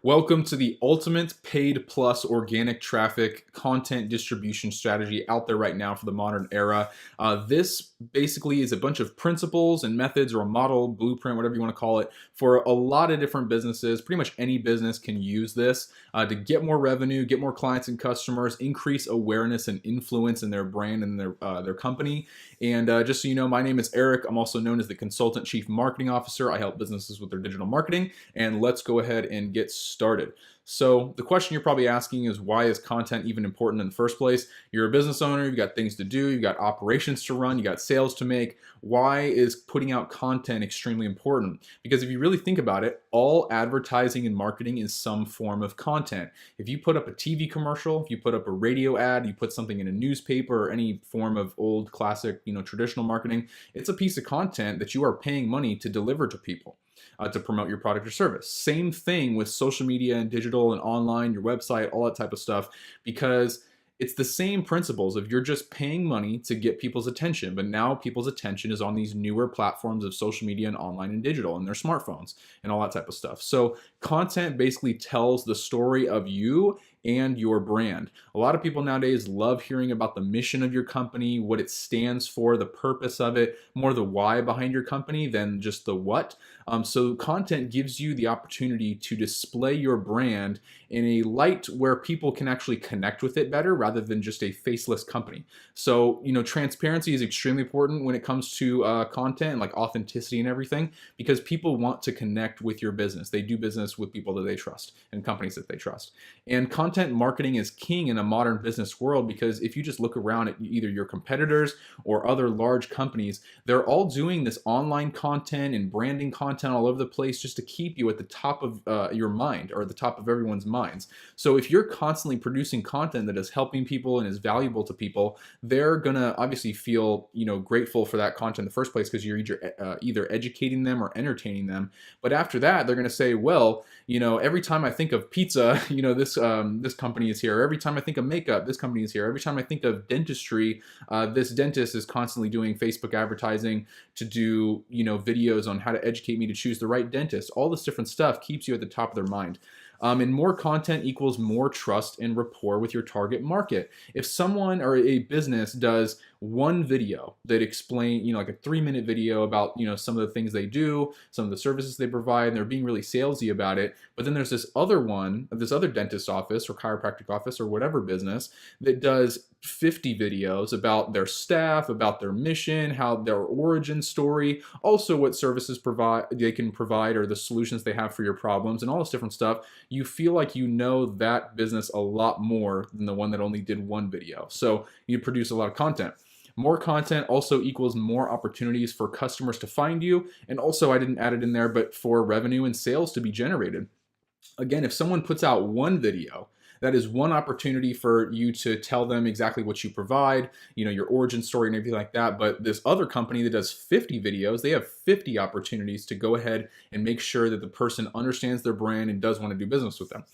Welcome to the ultimate paid plus organic traffic content distribution strategy out there right now for the modern era. This basically is a bunch of principles and methods, or a model, blueprint, whatever you want to call it, for a lot of different businesses. Pretty much any business can use this to get more revenue, get more clients and customers, increase awareness and influence in their brand and their company. And just so you know, my name is Eric. I'm also known as the Consultant Chief Marketing Officer. I help businesses with their digital marketing. And let's go ahead and get started. So the question you're probably asking is, why is content even important in the first place? You're a business owner, you've got things to do, you've got operations to run, you got sales to make. Why is putting out content extremely important? Because if you really think about it, all advertising and marketing is some form of content. If you put up a TV commercial, if you put up a radio ad, you put something in a newspaper or any form of old classic, traditional marketing, it's a piece of content that you are paying money to deliver to people. To promote your product or service. Same thing with social media and digital and online, your website, all that type of stuff, because it's the same principles of you're just paying money to get people's attention, but now people's attention is on these newer platforms of social media and online and digital and their smartphones and all that type of stuff. So content basically tells the story of you and your brand. A lot of people nowadays love hearing about the mission of your company, what it stands for, the purpose of it, more the why behind your company than just the what. So content gives you the opportunity to display your brand in a light where people can actually connect with it better rather than just a faceless company. So, transparency is extremely important when it comes to content, like authenticity and everything, because people want to connect with your business. They do business with people that they trust and companies that they trust. And content marketing is king in a modern business world, because if you just look around at either your competitors or other large companies, they're all doing this online content and branding content all over the place just to keep you at the top of your mind, or at the top of everyone's minds. So if you're constantly producing content that is helping people and is valuable to people, they're gonna obviously feel grateful for that content in the first place, because you're either educating them or entertaining them. But after that, they're gonna say, well, every time I think of pizza, this company is here. Every time I think of makeup, this company is here. Every time I think of dentistry, this dentist is constantly doing Facebook advertising to do videos on how to educate me to choose the right dentist. All this different stuff keeps you at the top of their mind. And more content equals more trust and rapport with your target market. If someone or a business does one video that explain, like a 3-minute video about, some of the things they do, some of the services they provide, and they're being really salesy about it, but then there's this other one, this other dentist office or chiropractic office or whatever business that does 50 videos about their staff, about their mission, how their origin story, also what services they can provide, or the solutions they have for your problems, and all this different stuff. You feel like you know that business a lot more than the one that only did one video. So you produce a lot of content. More content also equals more opportunities for customers to find you, and also, I didn't add it in there, but for revenue and sales to be generated. Again, if someone puts out one video, that is one opportunity for you to tell them exactly what you provide, your origin story and everything like that. But this other company that does 50 videos, they have 50 opportunities to go ahead and make sure that the person understands their brand and does want to do business with them.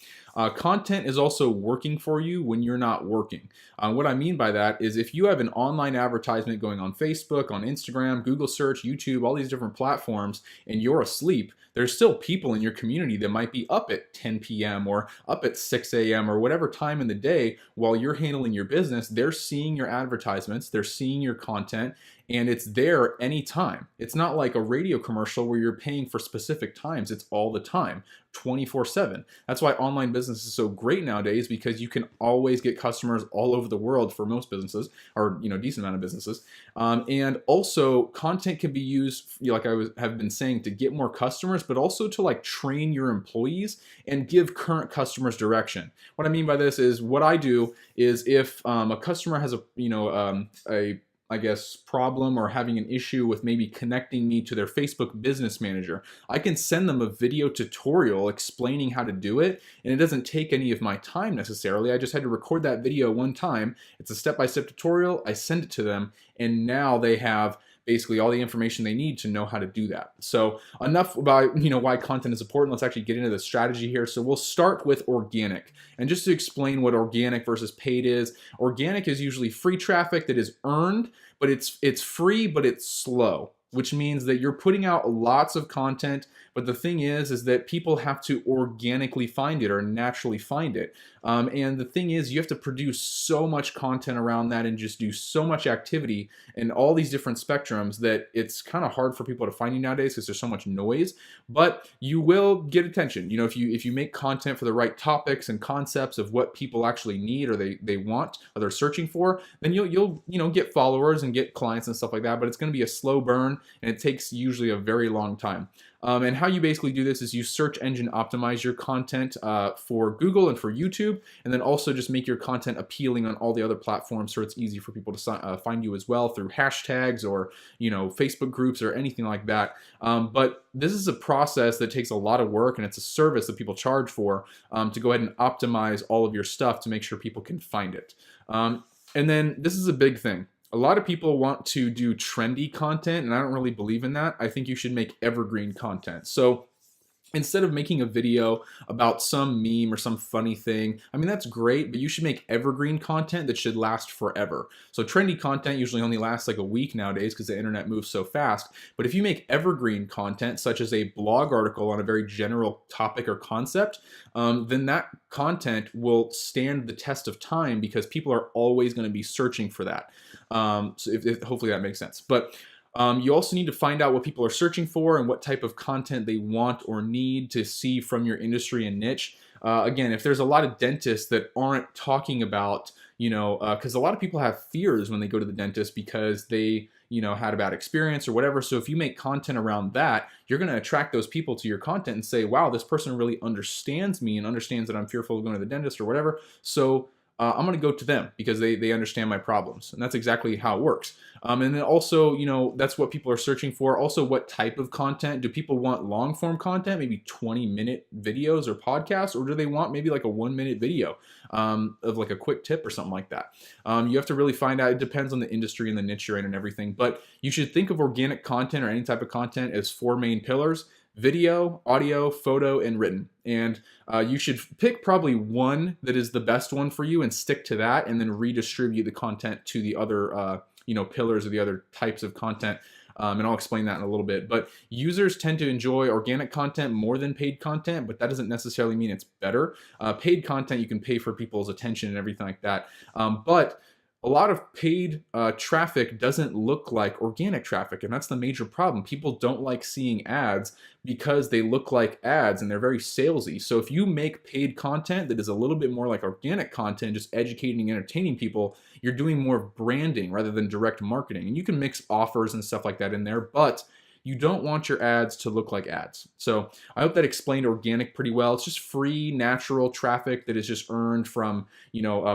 Content is also working for you when you're not working. What I mean by that is, if you have an online advertisement going on Facebook, on Instagram, Google search, YouTube, all these different platforms, and you're asleep, there's still people in your community that might be up at 10 p.m. or up at 6 a.m. or whatever time in the day while you're handling your business. They're seeing your advertisements, they're seeing your content, and it's there anytime. It's not like a radio commercial where you're paying for specific times. It's all the time, 24/7. That's why online business is so great nowadays, because you can always get customers all over the world for most businesses, or decent amount of businesses. And also, content can be used, like I have been saying, to get more customers, but also to train your employees and give current customers direction. What I mean by this is, what I do is, if a customer has a problem, or having an issue with maybe connecting me to their Facebook business manager, I can send them a video tutorial explaining how to do it, and it doesn't take any of my time necessarily. I just had to record that video one time. It's a step-by-step tutorial. I send it to them, and now they have basically all the information they need to know how to do that. So enough about why content is important. Let's actually get into the strategy here. So we'll start with organic. And just to explain what organic versus paid is, organic is usually free traffic that is earned, but it's free, but it's slow. which means that you're putting out lots of content, but the thing is that people have to organically find it or naturally find it. And the thing is, you have to produce so much content around that and just do so much activity in all these different spectrums that it's kind of hard for people to find you nowadays because there's so much noise. But you will get attention. If you make content for the right topics and concepts of what people actually need or they want or they're searching for, then you'll get followers and get clients and stuff like that. But it's going to be a slow burn, and it takes usually a very long time. And how you basically do this is you search engine optimize your content for Google and for YouTube, and then also just make your content appealing on all the other platforms so it's easy for people to find you as well through hashtags or Facebook groups or anything like that. But this is a process that takes a lot of work, and it's a service that people charge for to go ahead and optimize all of your stuff to make sure people can find it. And then this is a big thing. A lot of people want to do trendy content, and I don't really believe in that. I think you should make evergreen content. So instead of making a video about some meme or some funny thing, I mean, that's great, but you should make evergreen content that should last forever. So trendy content usually only lasts like a week nowadays because the internet moves so fast. But if you make evergreen content, such as a blog article on a very general topic or concept, then that content will stand the test of time because people are always going to be searching for that. So hopefully that makes sense. But you also need to find out what people are searching for and what type of content they want or need to see from your industry and niche. Again, if there's a lot of dentists that aren't talking about, because a lot of people have fears when they go to the dentist because they, had a bad experience or whatever. So if you make content around that, you're going to attract those people to your content and say, wow, this person really understands me and understands that I'm fearful of going to the dentist or whatever. So I'm going to go to them because they understand my problems. And that's exactly how it works. And then also, that's what people are searching for. Also, what type of content? Do people want long form content, maybe 20-minute videos or podcasts, or do they want maybe like a 1-minute video of like a quick tip or something like that? You have to really find out. It depends on the industry and the niche you're in and everything. But you should think of organic content or any type of content as 4 main pillars: video, audio, photo, and written. And you should pick probably one that is the best one for you and stick to that, and then redistribute the content to the other pillars or the other types of content. And I'll explain that in a little bit. But users tend to enjoy organic content more than paid content, but that doesn't necessarily mean it's better. Paid content, you can pay for people's attention and everything like that. But a lot of paid traffic doesn't look like organic traffic, and that's the major problem. People don't like seeing ads because they look like ads and they're very salesy. So if you make paid content that is a little bit more like organic content, just educating and entertaining people, you're doing more branding rather than direct marketing. And you can mix offers and stuff like that in there, but you don't want your ads to look like ads. So I hope that explained organic pretty well. It's just free, natural traffic that is just earned from,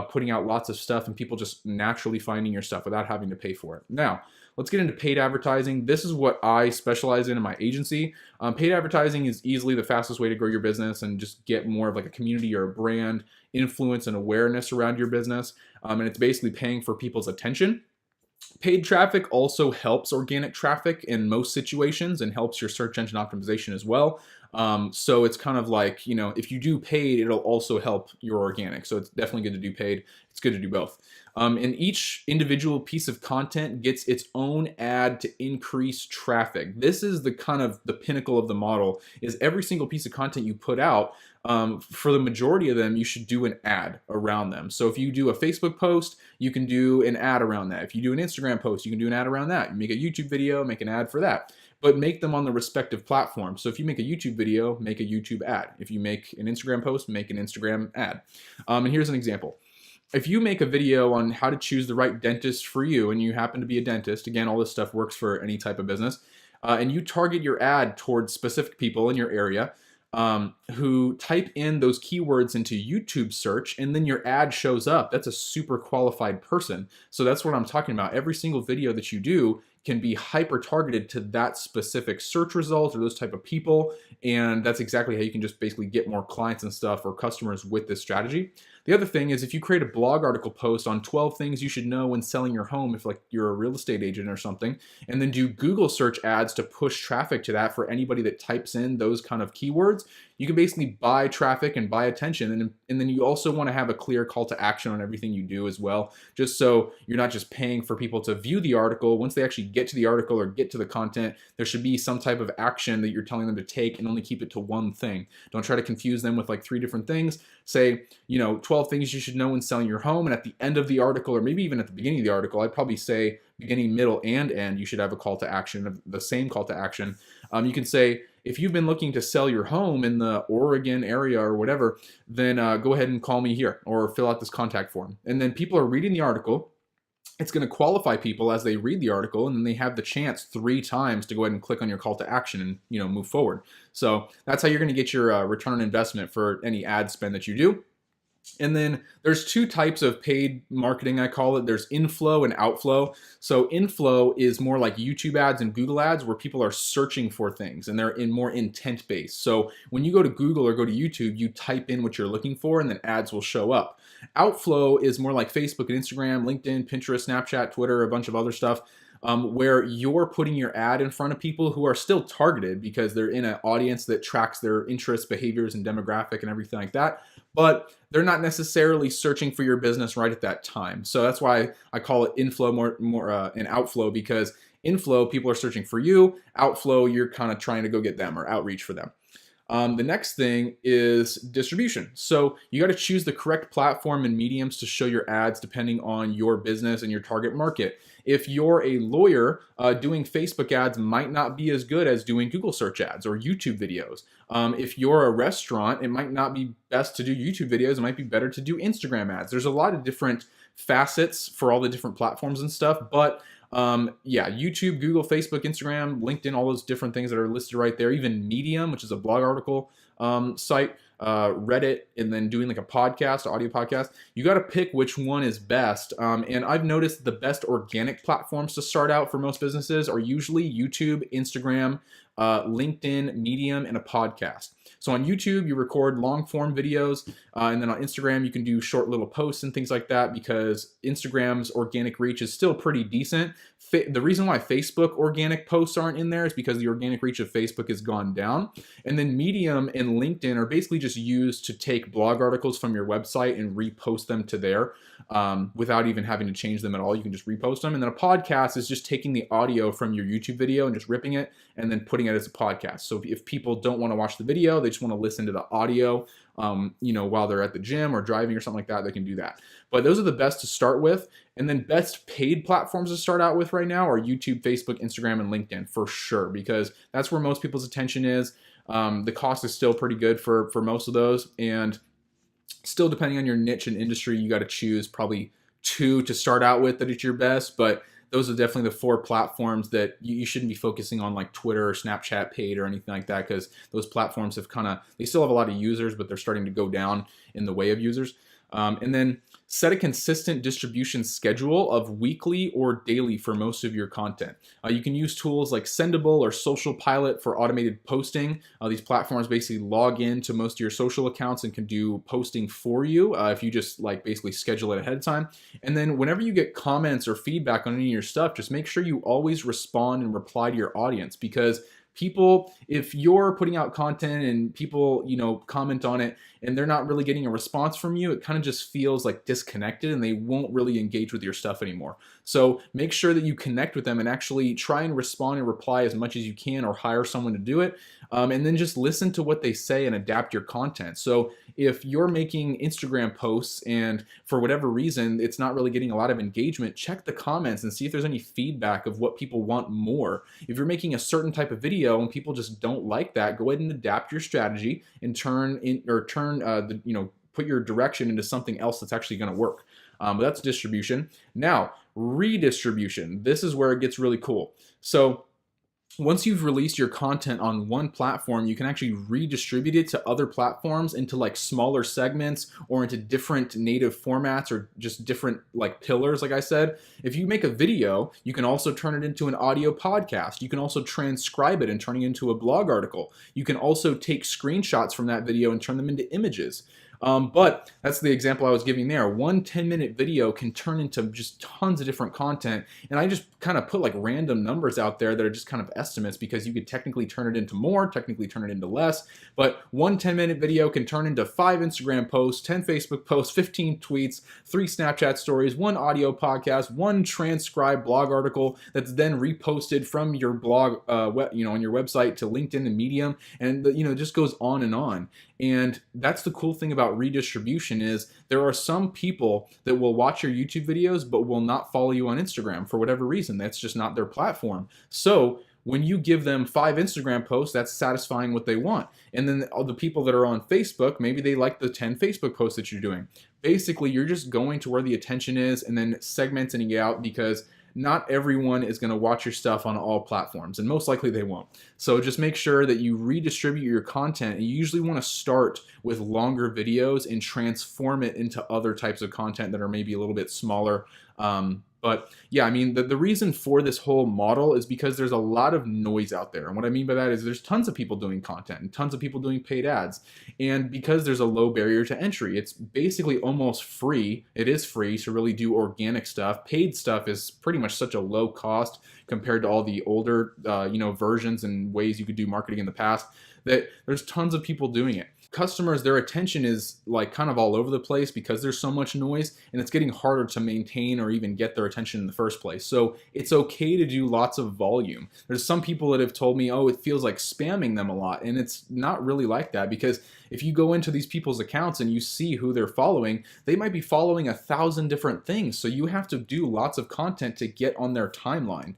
putting out lots of stuff and people just naturally finding your stuff without having to pay for it. Now, let's get into paid advertising. This is what I specialize in my agency. Paid advertising is easily the fastest way to grow your business and just get more of like a community or a brand influence and awareness around your business. And it's basically paying for people's attention. Paid traffic also helps organic traffic in most situations and helps your search engine optimization as well. So it's kind of like, if you do paid, it'll also help your organic. So it's definitely good to do paid. It's good to do both. And each individual piece of content gets its own ad to increase traffic. This is the kind of the pinnacle of the model, is every single piece of content you put out, for the majority of them, you should do an ad around them. So if you do a Facebook post, you can do an ad around that. If you do an Instagram post, you can do an ad around that. You make a YouTube video, make an ad for that. But make them on the respective platforms. So if you make a YouTube video, make a YouTube ad. If you make an Instagram post, make an Instagram ad. And here's an example. If you make a video on how to choose the right dentist for you, and you happen to be a dentist, again, all this stuff works for any type of business, and you target your ad towards specific people in your area, who type in those keywords into YouTube search, and then your ad shows up, that's a super qualified person. So that's what I'm talking about. Every single video that you do can be hyper targeted to that specific search result or those type of people. And that's exactly how you can just basically get more clients and stuff or customers with this strategy. The other thing is, if you create a blog article post on 12 things you should know when selling your home, if like you're a real estate agent or something, and then do Google search ads to push traffic to that for anybody that types in those kind of keywords, you can basically buy traffic and buy attention. And then you also want to have a clear call to action on everything you do as well, just so you're not just paying for people to view the article. Once they actually get to the article or get to the content, there should be some type of action that you're telling them to take, and only keep it to one thing. Don't try to confuse them with like 3 different things. Say, 12 things you should know when selling your home, and at the end of the article, or maybe even at the beginning of the article, I'd probably say beginning, middle, and end, you should have a call to action, the same call to action. You can say, if you've been looking to sell your home in the Oregon area or whatever, then go ahead and call me here, or fill out this contact form. And then people are reading the article. It's going to qualify people as they read the article, and then they have the chance 3 times to go ahead and click on your call to action and move forward. So that's how you're going to get your return on investment for any ad spend that you do. And then there's 2 types of paid marketing, I call it. There's inflow and outflow. So inflow is more like YouTube ads and Google ads, where people are searching for things and they're more intent based. So when you go to Google or go to YouTube, you type in what you're looking for and then ads will show up. Outflow is more like Facebook and Instagram, LinkedIn, Pinterest, Snapchat, Twitter, a bunch of other stuff. Where you're putting your ad in front of people who are still targeted because they're in an audience that tracks their interests, behaviors, and demographic and everything like that, but they're not necessarily searching for your business right at that time. So that's why I call it inflow more and outflow, because inflow, people are searching for you. Outflow, you're kind of trying to go get them or outreach for them. The next thing is distribution. So you got to choose the correct platform and mediums to show your ads depending on your business and your target market. If you're a lawyer, doing Facebook ads might not be as good as doing Google search ads or YouTube videos. If you're a restaurant, it might not be best to do YouTube videos. It might be better to do Instagram ads. There's a lot of different facets for all the different platforms and stuff, but yeah, YouTube, Google, Facebook, Instagram, LinkedIn, all those different things that are listed right there. Even Medium, which is a blog article site, Reddit, and then doing like a podcast, audio podcast. You got to pick which one is best. And I've noticed the best organic platforms to start out for most businesses are usually YouTube, Instagram, LinkedIn, Medium, and a podcast. So on YouTube, you record long form videos, and then on Instagram, you can do short little posts and things like that, because Instagram's organic reach is still pretty decent. The reason why Facebook organic posts aren't in there is because the organic reach of Facebook has gone down. And then Medium and LinkedIn are basically just used to take blog articles from your website and repost them to there without even having to change them at all. You can just repost them. And then a podcast is just taking the audio from your YouTube video and just ripping it and then putting it as a podcast. So if people don't want to watch the video, they just want to listen to the audio, while they're at the gym or driving or something like that, they can do that. But those are the best to start with. And then best paid platforms to start out with right now are YouTube, Facebook, Instagram, and LinkedIn for sure, because that's where most people's attention is. The cost is still pretty good for most of those. And still, depending on your niche and industry, you got to choose probably 2 to start out with that it's your best. But those are definitely the 4 platforms that you shouldn't be focusing on, like Twitter or Snapchat paid or anything like that, because those platforms have they still have a lot of users, but they're starting to go down in the way of users. And then set a consistent distribution schedule of weekly or daily for most of your content. You can use tools like Sendable or Social Pilot for automated posting. These platforms basically log in to most of your social accounts and can do posting for you if you just basically schedule it ahead of time. And then whenever you get comments or feedback on any of your stuff, just make sure you always respond and reply to your audience, because people, if you're putting out content and people, comment on it and they're not really getting a response from you, it kind of just feels like disconnected and they won't really engage with your stuff anymore. So make sure that you connect with them and actually try and respond and reply as much as you can, or hire someone to do it. And then just listen to what they say and adapt your content. So if you're making Instagram posts and for whatever reason it's not really getting a lot of engagement, check the comments and see if there's any feedback of what people want more. If you're making a certain type of video and people just don't like that, go ahead and adapt your strategy and put your direction into something else that's actually going to work. But that's distribution. Now, redistribution. This is where it gets really cool. So once you've released your content on one platform, you can actually redistribute it to other platforms into smaller segments or into different native formats or just different pillars. Like I said, if you make a video, you can also turn it into an audio podcast. You can also transcribe it and turn it into a blog article. You can also take screenshots from that video and turn them into images. But that's the example I was giving there. One 10-minute video can turn into just tons of different content. And I just kind of put like random numbers out there that are just kind of estimates, because you could technically turn it into more, technically turn it into less. But one 10-minute video can turn into 5 Instagram posts, 10 Facebook posts, 15 tweets, 3 Snapchat stories, 1 audio podcast, 1 transcribed blog article that's then reposted from your blog, on your website to LinkedIn and Medium, and it just goes on and on. And that's the cool thing about redistribution, is there are some people that will watch your YouTube videos but will not follow you on Instagram for whatever reason. That's just not their platform. So when you give them 5 Instagram posts, that's satisfying what they want. And then all the people that are on Facebook, maybe they like the 10 Facebook posts that you're doing. Basically, you're just going to where the attention is and then segmenting it out, because not everyone is going to watch your stuff on all platforms, and most likely they won't. So just make sure that you redistribute your content. And you usually want to start with longer videos and transform it into other types of content that are maybe a little bit smaller. But yeah, I mean, the reason for this whole model is because there's a lot of noise out there. And what I mean by that is there's tons of people doing content and tons of people doing paid ads. And because there's a low barrier to entry, it's basically almost free. It is free to really do organic stuff. Paid stuff is pretty much such a low cost compared to all the older, versions and ways you could do marketing in the past, that there's tons of people doing it. Customers, their attention is like kind of all over the place because there's so much noise, and it's getting harder to maintain or even get their attention in the first place. So it's okay to do lots of volume. There's some people that have told me, oh, it feels like spamming them a lot, and it's not really like that, because if you go into these people's accounts and you see who they're following, they might be following 1,000 different things. So you have to do lots of content to get on their timeline.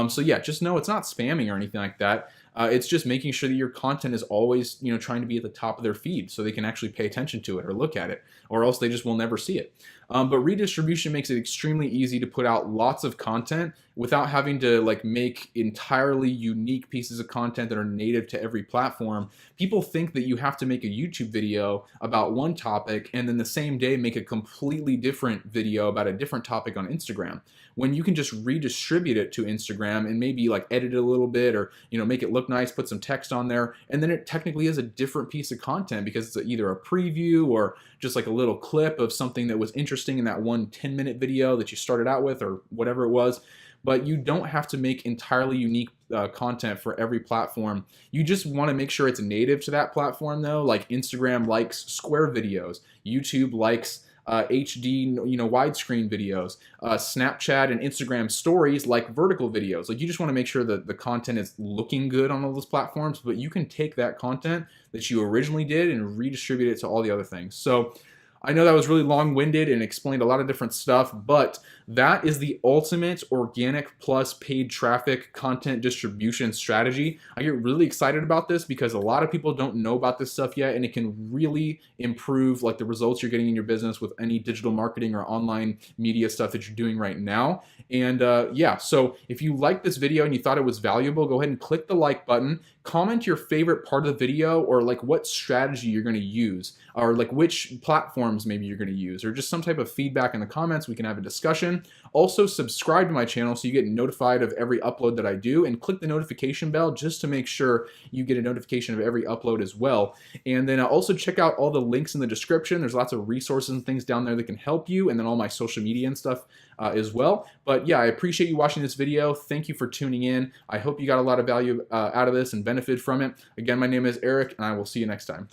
So yeah, just know it's not spamming or anything like that. It's just making sure that your content is always, trying to be at the top of their feed so they can actually pay attention to it or look at it, or else they just will never see it. But redistribution makes it extremely easy to put out lots of content without having to make entirely unique pieces of content that are native to every platform. People think that you have to make a YouTube video about one topic and then the same day make a completely different video about a different topic on Instagram, when you can just redistribute it to Instagram and maybe edit it a little bit, or make it look nice, put some text on there, and then it technically is a different piece of content because it's either a preview or just a little clip of something that was interesting in that one 10-minute video that you started out with, or whatever it was. But you don't have to make entirely unique content for every platform. You just want to make sure it's native to that platform, though. Like Instagram likes square videos, YouTube likes HD, widescreen videos. Snapchat and Instagram stories like vertical videos. You just want to make sure that the content is looking good on all those platforms, but you can take that content that you originally did and redistribute it to all the other things. So I know that was really long-winded and explained a lot of different stuff, but that is the ultimate organic plus paid traffic content distribution strategy. I get really excited about this because a lot of people don't know about this stuff yet, and it can really improve the results you're getting in your business with any digital marketing or online media stuff that you're doing right now. And yeah, so if you liked this video and you thought it was valuable, go ahead and click the like button. Comment your favorite part of the video, or what strategy you're going to use, or which platforms maybe you're going to use, or just some type of feedback in the comments. We can have a discussion. Also, subscribe to my channel so you get notified of every upload that I do, and click the notification bell just to make sure you get a notification of every upload as well. And then also check out all the links in the description. There's lots of resources and things down there that can help you, and then all my social media and stuff as well. But yeah, I appreciate you watching this video. Thank you for tuning in. I hope you got a lot of value out of this and benefited from it. Again, my name is Eric, and I will see you next time.